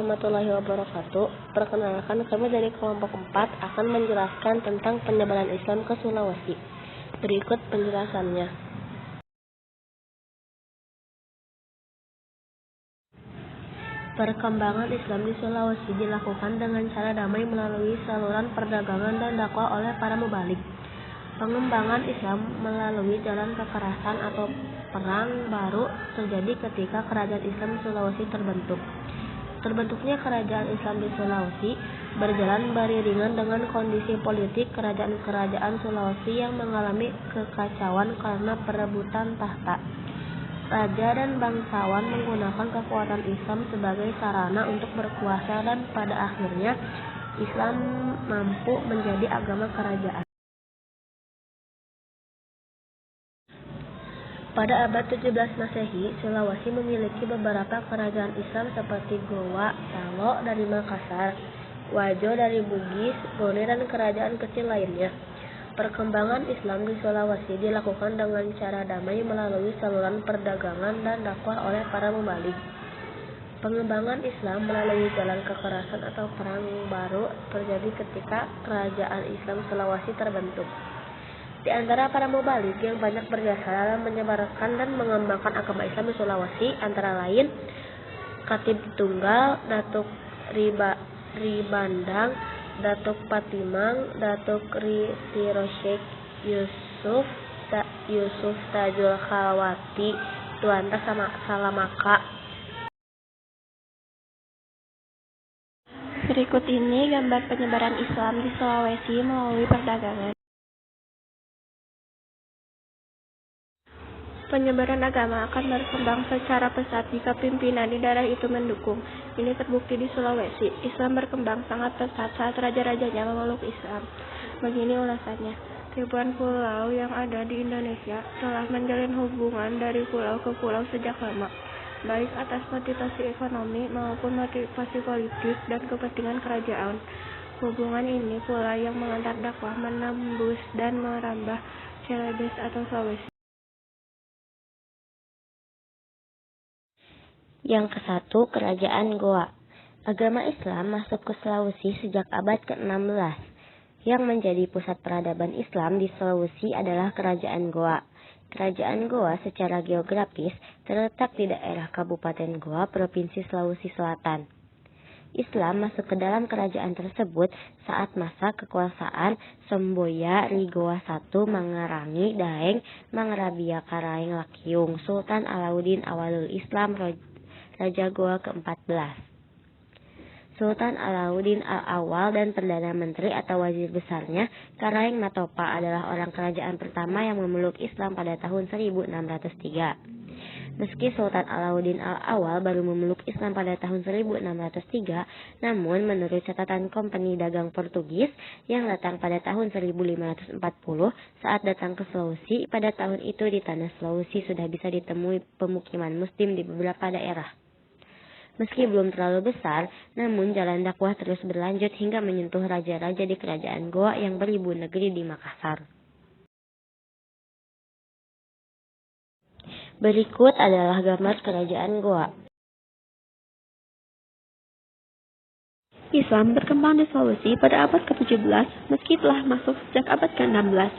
Warahmatullahi wabarakatuh. Perkenalkan, kami dari kelompok 4 akan menjelaskan tentang penyebaran Islam ke Sulawesi. Berikut penjelasannya. Perkembangan Islam di Sulawesi dilakukan dengan cara damai melalui saluran perdagangan dan dakwah oleh para mubalik. Pengembangan Islam melalui jalan kekerasan atau perang baru terjadi ketika kerajaan Islam di Sulawesi terbentuk. Terbentuknya kerajaan Islam di Sulawesi berjalan beriringan dengan kondisi politik kerajaan-kerajaan Sulawesi yang mengalami kekacauan karena perebutan tahta. Raja dan bangsawan menggunakan kekuatan Islam sebagai sarana untuk berkuasa dan pada akhirnya Islam mampu menjadi agama kerajaan. Pada abad 17 Masehi, Sulawesi memiliki beberapa kerajaan Islam seperti Goa, Salo dari Makassar, Wajo dari Bugis, Gone dan kerajaan kecil lainnya. Perkembangan Islam di Sulawesi dilakukan dengan cara damai melalui saluran perdagangan dan dakwah oleh para mubalik. Pengembangan Islam melalui jalan kekerasan atau perang baru terjadi ketika kerajaan Islam Sulawesi terbentuk. Di antara para mubalik yang banyak berjasa dalam menyebarkan dan mengembangkan agama Islam di Sulawesi antara lain Khatib Tunggal, Datuk Ribandang, Datuk Patimang, Datuk Sirosyek Yusuf Tajul Khalwati, Tuanta Salamaka. Berikut ini gambar penyebaran Islam di Sulawesi melalui perdagangan. Penyebaran agama akan berkembang secara pesat jika pimpinan di daerah itu mendukung. Ini terbukti di Sulawesi. Islam berkembang sangat pesat saat raja-rajanya memeluk Islam. Begini ulasannya. Ribuan pulau yang ada di Indonesia telah menjalin hubungan dari pulau ke pulau sejak lama, baik atas motivasi ekonomi maupun motivasi politik dan kepentingan kerajaan. Hubungan ini pula yang mengantar dakwah menembus dan merambah Celebes atau Sulawesi. Yang ke-1, Kerajaan Goa. Agama Islam masuk ke Sulawesi sejak abad ke-16. Yang menjadi pusat peradaban Islam di Sulawesi adalah Kerajaan Goa. Kerajaan Goa secara geografis terletak di daerah Kabupaten Goa, Provinsi Sulawesi Selatan. Islam masuk ke dalam kerajaan tersebut saat masa kekuasaan Semboya Rigoa I Mangarangi Daeng Mangrabia Karaeng Lakiung Sultan Alauddin Awalul Islam Raja Goa ke-14. Sultan Alauddin Al-Awal dan Perdana Menteri atau Wazir Besarnya Karaeng Matopa adalah orang kerajaan pertama yang memeluk Islam pada tahun 1603. Meski Sultan Alauddin Al-Awal baru memeluk Islam pada tahun 1603, namun menurut catatan Kompeni Dagang Portugis yang datang pada tahun 1540 saat datang ke Sulawesi, pada tahun itu di tanah Sulawesi sudah bisa ditemui pemukiman Muslim di beberapa daerah. Meski belum terlalu besar, namun jalan dakwah terus berlanjut hingga menyentuh raja-raja di kerajaan Goa yang beribu negeri di Makassar. Berikut adalah gambar kerajaan Goa. Islam berkembang di Sulawesi pada abad ke-17 meski telah masuk sejak abad ke-16.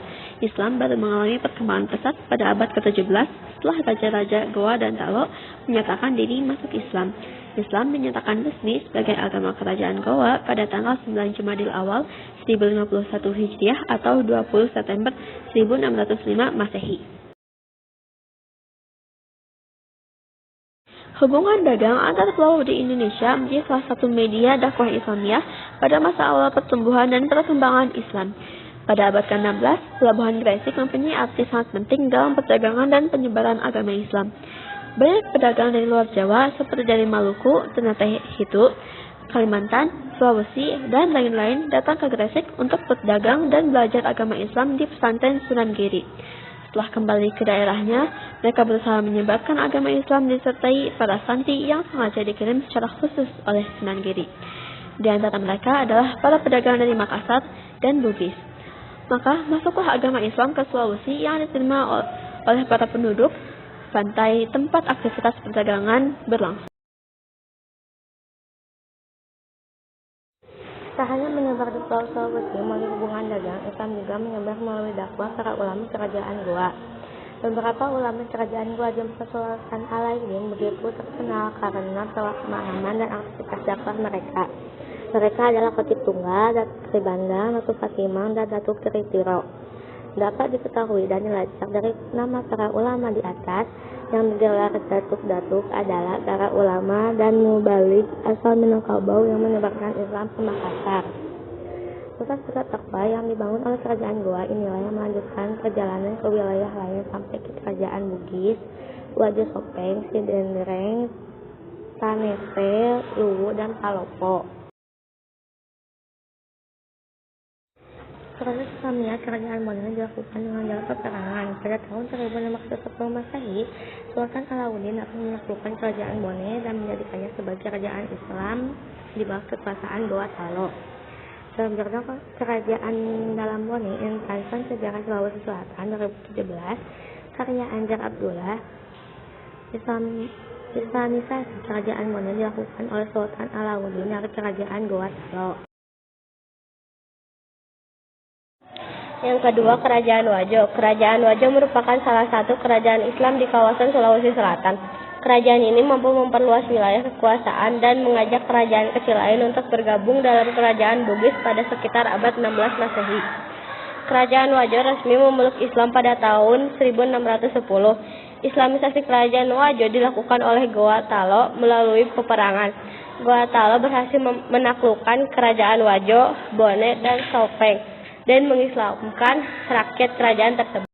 Islam baru mengalami perkembangan pesat pada abad ke-17 setelah raja-raja Goa dan Salo menyatakan diri masuk Islam. Islam dinyatakan resmi sebagai agama kerajaan Goa pada tanggal 9 Jumadil Awal 1051 Hijriah atau 20 September 1605 Masehi. Hubungan dagang antar pulau di Indonesia menjadi salah satu media dakwah Islamiyah pada masa awal pertumbuhan dan perkembangan Islam. Pada abad ke-16, pelabuhan Gresik mempunyai arti sangat penting dalam perdagangan dan penyebaran agama Islam. Banyak pedagang dari luar Jawa seperti dari Maluku, Ternate Hitu, Kalimantan, Sulawesi, dan lain-lain datang ke Gresik untuk berdagang dan belajar agama Islam di pesantren Sunan Giri. Setelah kembali ke daerahnya, mereka berusaha menyebarkan agama Islam disertai para santri yang sengaja dikirim secara khusus oleh Sunan Giri. Di antara mereka adalah para pedagang dari Makassar dan Bugis. Maka masuklah agama Islam ke Sulawesi yang diterima oleh para penduduk pantai tempat aktivitas perdagangan berlangsung. Tak hanya menyebar di Pulau Sulawesi melalui hubungan dagang, Islam juga menyebar melalui dakwah para ulama kerajaan Goa. Beberapa ulama kerajaan Goa Jempa Sultan Alaidin begitu terkenal karena telah pemahaman dan aktivitas dakwah mereka. Mereka adalah Khatib Tunggal, Datuk Sri Banda, Datuk Fatimah, dan Datuk Sri Tiro. Dapat diketahui dan dilacak dari nama para ulama di atas, yang digelar datuk-datuk adalah para ulama dan mubalik asal Minangkabau yang menyebarkan Islam ke Makassar. Pusat-pusat dakwah yang dibangun oleh kerajaan Goa inilah yang melanjutkan perjalanan ke wilayah lain sampai ke kerajaan Bugis, Wajo Sopeng, Sidenreng, Tanese, Luwu, dan Palopo. Proses Islamiyah kerajaan Bone dilakukan dengan jalan peperangan. Pada tahun 1610 Masehi, Sultan Alauddin akan menaklukkan kerajaan Bone dan menjadikannya sebagai kerajaan Islam di bawah kekuasaan Goa Talo. Dalam jurnal Kerajaan dalam Bone, Intansan Sejarah Sulawesi Selatan 2017, karya Anjar Abdullah, Islamisasi kerajaan Bone dilakukan oleh Sultan Alauddin dari kerajaan Goa Talo. Yang kedua, Kerajaan Wajo. Kerajaan Wajo merupakan salah satu kerajaan Islam di kawasan Sulawesi Selatan. Kerajaan ini mampu memperluas wilayah kekuasaan dan mengajak kerajaan kecil lain untuk bergabung dalam kerajaan Bugis pada sekitar abad 16 Masehi. Kerajaan Wajo resmi memeluk Islam pada tahun 1610. Islamisasi kerajaan Wajo dilakukan oleh Goa Talo melalui peperangan. Goa Talo berhasil menaklukkan kerajaan Wajo, Bone, dan Sopeng dan mengislamkan rakyat kerajaan tersebut.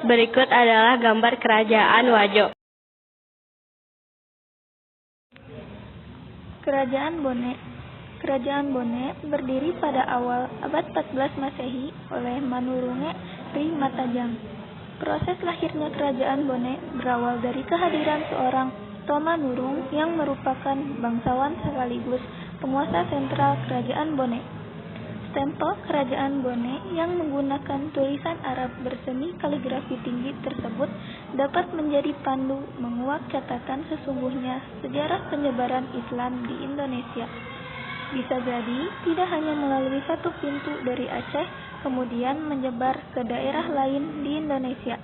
Berikut adalah gambar kerajaan Wajo. Kerajaan Bone. Kerajaan Bone berdiri pada awal abad 14 Masehi oleh Manurunge Ri Matajang. Proses lahirnya kerajaan Bone berawal dari kehadiran seorang Toma Nurung yang merupakan bangsawan sekaligus penguasa sentral kerajaan Bone. Stempel kerajaan Bone yang menggunakan tulisan Arab berseni kaligrafi tinggi tersebut dapat menjadi pandu menguak catatan sesungguhnya sejarah penyebaran Islam di Indonesia. Bisa jadi tidak hanya melalui satu pintu dari Aceh, kemudian menyebar ke daerah lain di Indonesia.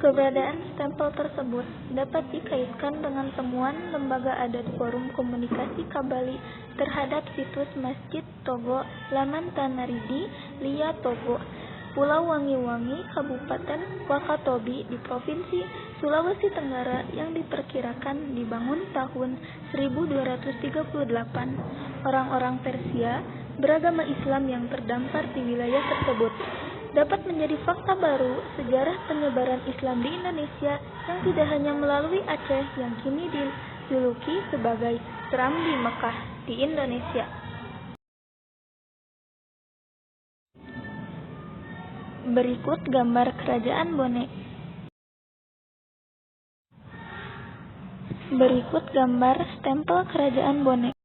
Keberadaan stempel tersebut dapat dikaitkan dengan temuan Lembaga Adat Forum Komunikasi Kabali terhadap situs Masjid Togo Laman Tanaridi, Lia Togo, Pulau Wangi-Wangi, Kabupaten Wakatobi di Provinsi Sulawesi Tenggara yang diperkirakan dibangun tahun 1238. Orang-orang Persia beragama Islam yang terdampar di wilayah tersebut. Dapat menjadi fakta baru sejarah penyebaran Islam di Indonesia yang tidak hanya melalui Aceh yang kini dijuluki sebagai Seram di Mekah di Indonesia. Berikut gambar kerajaan Bone. Berikut gambar stempel kerajaan Bone.